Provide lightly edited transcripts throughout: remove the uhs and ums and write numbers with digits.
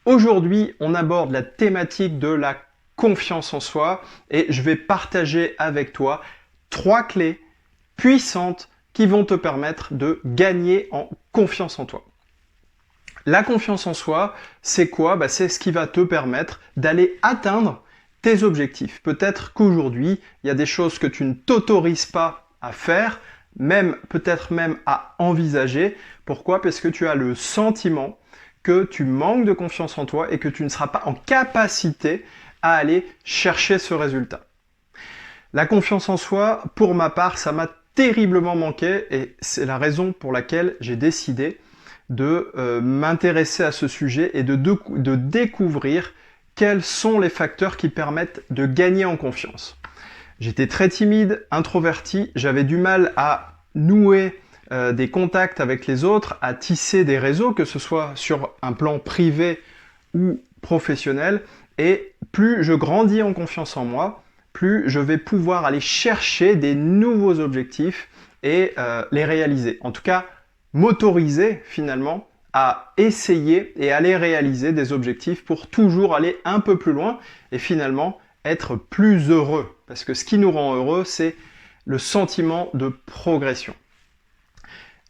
Aujourd'hui, on aborde la thématique de la confiance en soi et je vais partager avec toi 3 clés puissantes qui vont te permettre de gagner en confiance en toi. La confiance en soi, c'est quoi? C'est ce qui va te permettre d'aller atteindre tes objectifs. Peut-être qu'aujourd'hui, il y a des choses que tu ne t'autorises pas à faire, peut-être même à envisager. Pourquoi? Parce que tu as le sentiment que tu manques de confiance en toi et que tu ne seras pas en capacité à aller chercher ce résultat. La confiance en soi, pour ma part, ça m'a terriblement manqué et c'est la raison pour laquelle j'ai décidé de m'intéresser à ce sujet et de découvrir quels sont les facteurs qui permettent de gagner en confiance. J'étais très timide, introverti, j'avais du mal à nouer des contacts avec les autres, à tisser des réseaux, que ce soit sur un plan privé ou professionnel. Et plus je grandis en confiance en moi, plus je vais pouvoir aller chercher des nouveaux objectifs et les réaliser. En tout cas, m'autoriser finalement à essayer et à les réaliser des objectifs pour toujours aller un peu plus loin et finalement être plus heureux. Parce que ce qui nous rend heureux, c'est le sentiment de progression.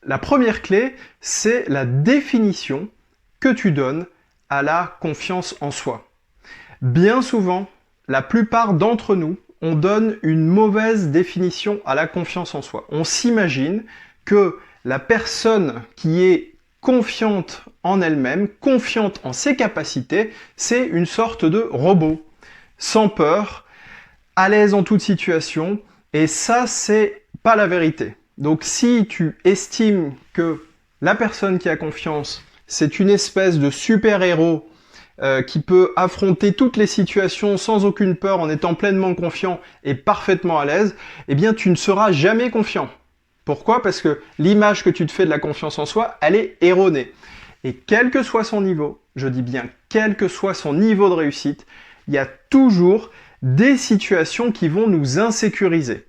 La première clé, c'est la définition que tu donnes à la confiance en soi. Bien souvent, la plupart d'entre nous, on donne une mauvaise définition à la confiance en soi. On s'imagine que la personne qui est confiante en elle-même, confiante en ses capacités, c'est une sorte de robot, sans peur, à l'aise en toute situation, et ça, c'est pas la vérité. Donc si tu estimes que la personne qui a confiance, c'est une espèce de super-héros qui peut affronter toutes les situations sans aucune peur, en étant pleinement confiant et parfaitement à l'aise, eh bien tu ne seras jamais confiant. Pourquoi? Parce que l'image que tu te fais de la confiance en soi, elle est erronée. Et quel que soit son niveau, je dis bien quel que soit son niveau de réussite, il y a toujours des situations qui vont nous insécuriser.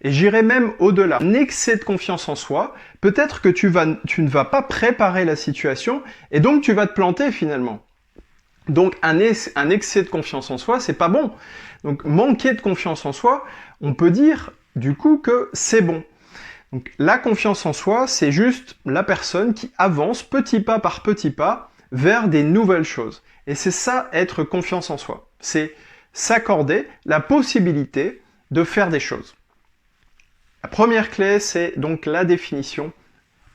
Et j'irai même au-delà. Un excès de confiance en soi, peut-être que tu ne vas pas préparer la situation et donc tu vas te planter finalement. Donc un excès de confiance en soi, c'est pas bon. Donc manquer de confiance en soi, on peut dire du coup que c'est bon. Donc la confiance en soi, c'est juste la personne qui avance petit pas par petit pas vers des nouvelles choses. Et c'est ça, être confiance en soi. C'est s'accorder la possibilité de faire des choses. La première clé, c'est donc la définition.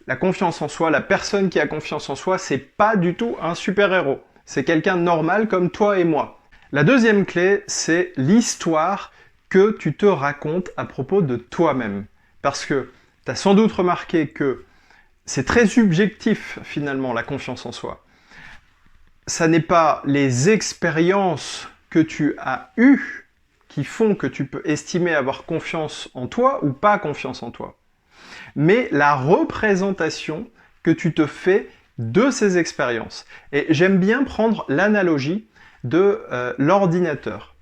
La confiance en soi, la personne qui a confiance en soi, c'est pas du tout un super-héros. C'est quelqu'un de normal comme toi et moi. La deuxième clé, c'est l'histoire que tu te racontes à propos de toi-même. Parce que tu as sans doute remarqué que c'est très subjectif finalement la confiance en soi. Ça n'est pas les expériences que tu as eues qui font que tu peux estimer avoir confiance en toi ou pas confiance en toi, mais la représentation que tu te fais de ces expériences. Et j'aime bien prendre l'analogie de l'ordinateur.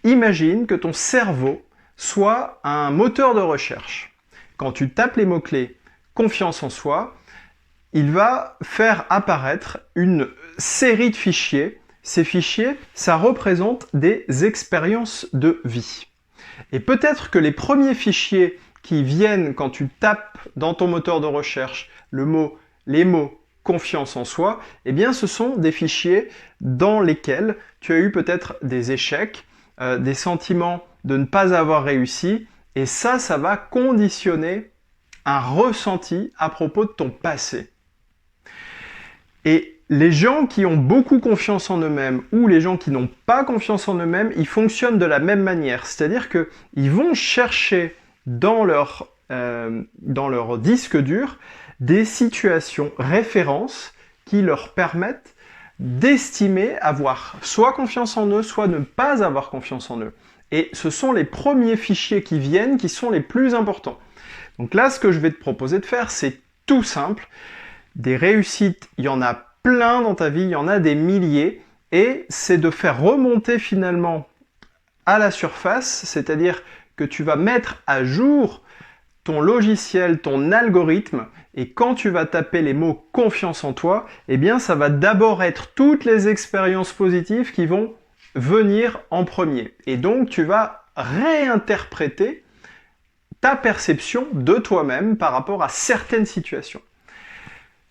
Imagine que ton cerveau soit un moteur de recherche. Quand tu tapes les mots-clés confiance en soi, il va faire apparaître une série de fichiers. Ces fichiers, ça représente des expériences de vie. Et peut-être que les premiers fichiers qui viennent quand tu tapes dans ton moteur de recherche les mots confiance en soi, eh bien ce sont des fichiers dans lesquels tu as eu peut-être des échecs, des sentiments de ne pas avoir réussi, et ça va conditionner un ressenti à propos de ton passé. Et les gens qui ont beaucoup confiance en eux-mêmes ou les gens qui n'ont pas confiance en eux-mêmes, ils fonctionnent de la même manière. C'est-à-dire qu'ils vont chercher dans leur disque dur des situations références qui leur permettent d'estimer avoir soit confiance en eux, soit ne pas avoir confiance en eux. Et ce sont les premiers fichiers qui viennent qui sont les plus importants. Donc là, ce que je vais te proposer de faire, c'est tout simple. Des réussites, il y en a plein dans ta vie, il y en a des milliers, et c'est de faire remonter finalement à la surface, c'est-à-dire que tu vas mettre à jour ton logiciel, ton algorithme, et quand tu vas taper les mots confiance en toi, eh bien ça va d'abord être toutes les expériences positives qui vont venir en premier. Et donc tu vas réinterpréter ta perception de toi-même par rapport à certaines situations.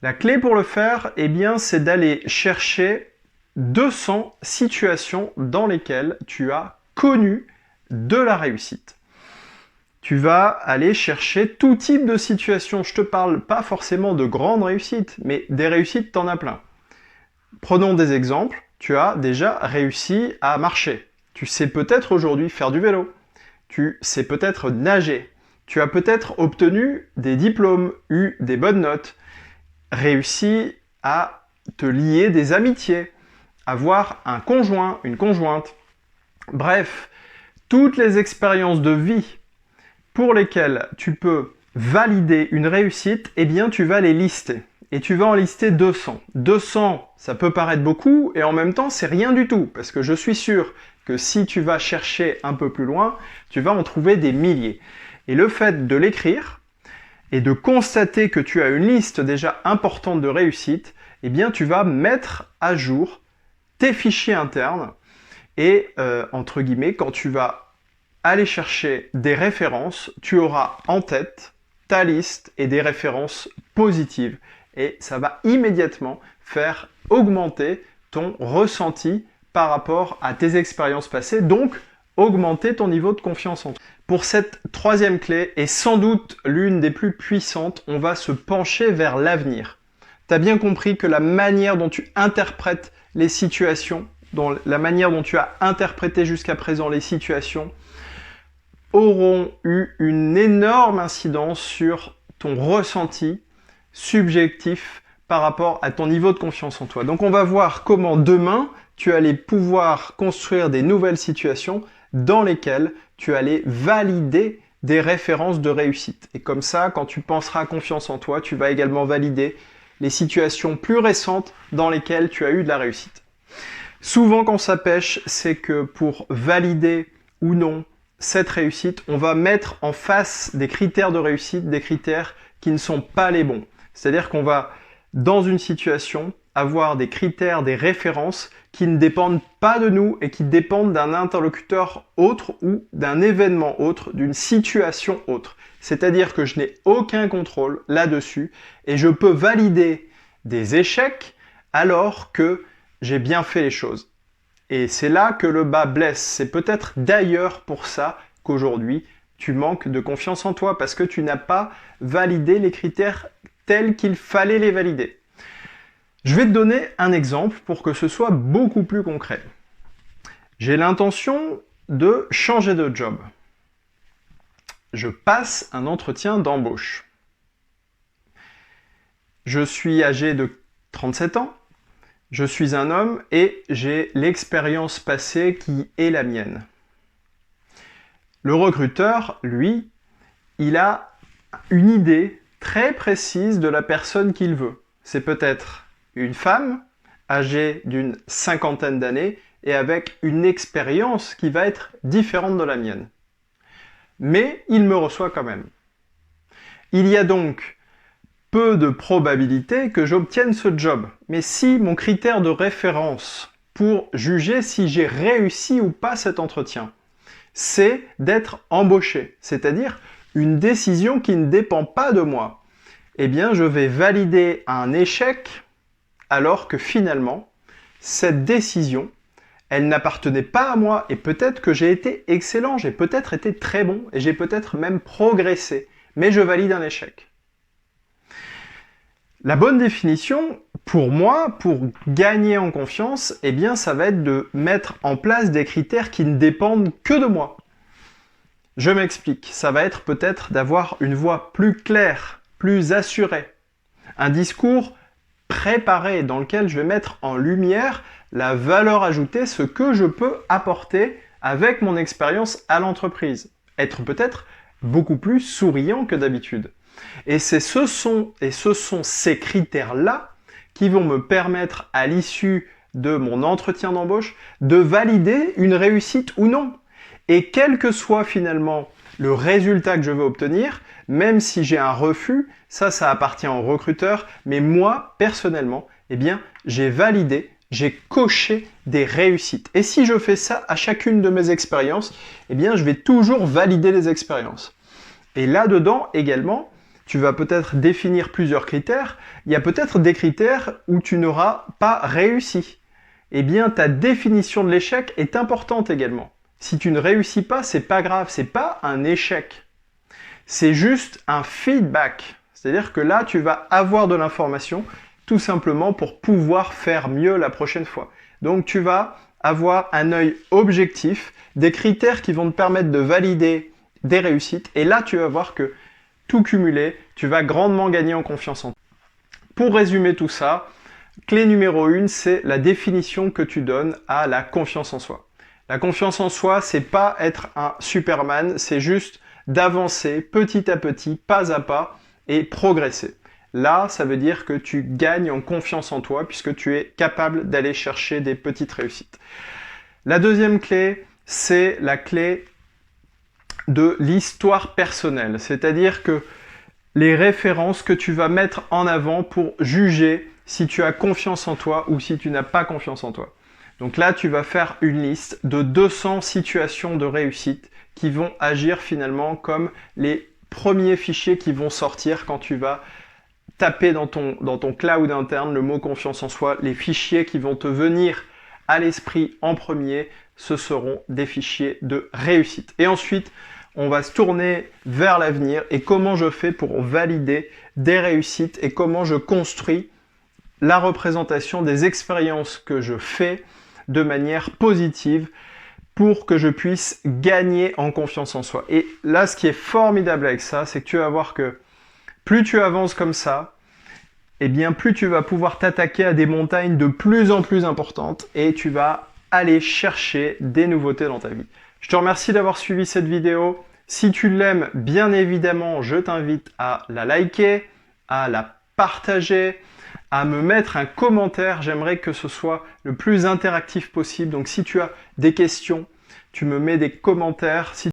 La clé pour le faire, eh bien, c'est d'aller chercher 200 situations dans lesquelles tu as connu de la réussite. Tu vas aller chercher tout type de situations. Je te parle pas forcément de grandes réussites, mais des réussites, t'en as plein. Prenons des exemples. Tu as déjà réussi à marcher. Tu sais peut-être aujourd'hui faire du vélo. Tu sais peut-être nager. Tu as peut-être obtenu des diplômes, eu des bonnes notes, réussi à te lier des amitiés, avoir un conjoint, une conjointe. Bref, toutes les expériences de vie pour lesquelles tu peux valider une réussite, eh bien tu vas les lister. Et tu vas en lister 200. 200, ça peut paraître beaucoup, et en même temps, c'est rien du tout, parce que je suis sûr que si tu vas chercher un peu plus loin, tu vas en trouver des milliers. Et le fait de l'écrire, et de constater que tu as une liste déjà importante de réussites, eh bien tu vas mettre à jour tes fichiers internes, et entre guillemets, quand tu vas aller chercher des références, tu auras en tête ta liste et des références positives. Et ça va immédiatement faire augmenter ton ressenti par rapport à tes expériences passées, donc augmenter ton niveau de confiance en toi. Pour cette troisième clé, et sans doute l'une des plus puissantes, on va se pencher vers l'avenir. Tu as bien compris que la manière dont tu interprètes les situations, la manière dont tu as interprété jusqu'à présent les situations, auront eu une énorme incidence sur ton ressenti subjectif par rapport à ton niveau de confiance en toi. Donc on va voir comment demain, tu allais pouvoir construire des nouvelles situations dans lesquelles tu allais valider des références de réussite. Et comme ça, quand tu penseras à confiance en toi, tu vas également valider les situations plus récentes dans lesquelles tu as eu de la réussite. Souvent quand ça pêche, c'est que pour valider ou non cette réussite, on va mettre en face des critères de réussite, des critères qui ne sont pas les bons. C'est-à-dire qu'on va, dans une situation, avoir des critères, des références qui ne dépendent pas de nous et qui dépendent d'un interlocuteur autre ou d'un événement autre, d'une situation autre. C'est-à-dire que je n'ai aucun contrôle là-dessus et je peux valider des échecs alors que j'ai bien fait les choses. Et c'est là que le bas blesse. C'est peut-être d'ailleurs pour ça qu'aujourd'hui, tu manques de confiance en toi parce que tu n'as pas validé les critères tels qu'il fallait les valider. Je vais te donner un exemple pour que ce soit beaucoup plus concret. J'ai l'intention de changer de job. Je passe un entretien d'embauche. Je suis âgé de 37 ans. Je suis un homme et j'ai l'expérience passée qui est la mienne. Le recruteur, lui, il a une idée très précise de la personne qu'il veut. C'est peut-être une femme âgée d'une cinquantaine d'années et avec une expérience qui va être différente de la mienne. Mais il me reçoit quand même. Il y a donc peu de probabilité que j'obtienne ce job. Mais si mon critère de référence pour juger si j'ai réussi ou pas cet entretien, c'est d'être embauché, c'est-à-dire une décision qui ne dépend pas de moi, eh bien je vais valider un échec alors que finalement, cette décision, elle n'appartenait pas à moi et peut-être que j'ai été excellent, j'ai peut-être été très bon et j'ai peut-être même progressé, mais je valide un échec. La bonne définition, pour moi, pour gagner en confiance, eh bien, ça va être de mettre en place des critères qui ne dépendent que de moi. Je m'explique. Ça va être peut-être d'avoir une voix plus claire, plus assurée. Un discours préparé dans lequel je vais mettre en lumière la valeur ajoutée, ce que je peux apporter avec mon expérience à l'entreprise. Être peut-être beaucoup plus souriant que d'habitude. Et ce sont ces critères-là qui vont me permettre, à l'issue de mon entretien d'embauche, de valider une réussite ou non. Et quelle que soit finalement le résultat que je veux obtenir, même si j'ai un refus, ça appartient au recruteur, mais moi, personnellement, eh bien, j'ai validé, j'ai coché des réussites. Et si je fais ça à chacune de mes expériences, eh bien, je vais toujours valider les expériences. Et là-dedans, également, tu vas peut-être définir plusieurs critères. Il y a peut-être des critères où tu n'auras pas réussi. Eh bien, ta définition de l'échec est importante également. Si tu ne réussis pas, c'est pas grave, c'est pas un échec. C'est juste un feedback. C'est-à-dire que là, tu vas avoir de l'information tout simplement pour pouvoir faire mieux la prochaine fois. Donc, tu vas avoir un œil objectif, des critères qui vont te permettre de valider des réussites. Et là, tu vas voir que tout cumulé, tu vas grandement gagner en confiance en toi. Pour résumer tout ça, clé numéro 1, c'est la définition que tu donnes à la confiance en soi. La confiance en soi, c'est pas être un Superman, c'est juste d'avancer petit à petit, pas à pas, et progresser. Là, ça veut dire que tu gagnes en confiance en toi, puisque tu es capable d'aller chercher des petites réussites. La deuxième clé, c'est la clé de l'histoire personnelle, c'est-à-dire que les références que tu vas mettre en avant pour juger si tu as confiance en toi ou si tu n'as pas confiance en toi. Donc là, tu vas faire une liste de 200 situations de réussite qui vont agir finalement comme les premiers fichiers qui vont sortir quand tu vas taper dans ton cloud interne le mot confiance en soi. Les fichiers qui vont te venir à l'esprit en premier, ce seront des fichiers de réussite. Et ensuite, on va se tourner vers l'avenir et comment je fais pour valider des réussites et comment je construis la représentation des expériences que je fais de manière positive pour que je puisse gagner en confiance en soi. Et là, ce qui est formidable avec ça, c'est que tu vas voir que plus tu avances comme ça, eh bien, plus tu vas pouvoir t'attaquer à des montagnes de plus en plus importantes et tu vas aller chercher des nouveautés dans ta vie. Je te remercie d'avoir suivi cette vidéo. Si tu l'aimes, bien évidemment, je t'invite à la liker, à la partager, à me mettre un commentaire. J'aimerais que ce soit le plus interactif possible. Donc, si tu as des questions, tu me mets des commentaires. Si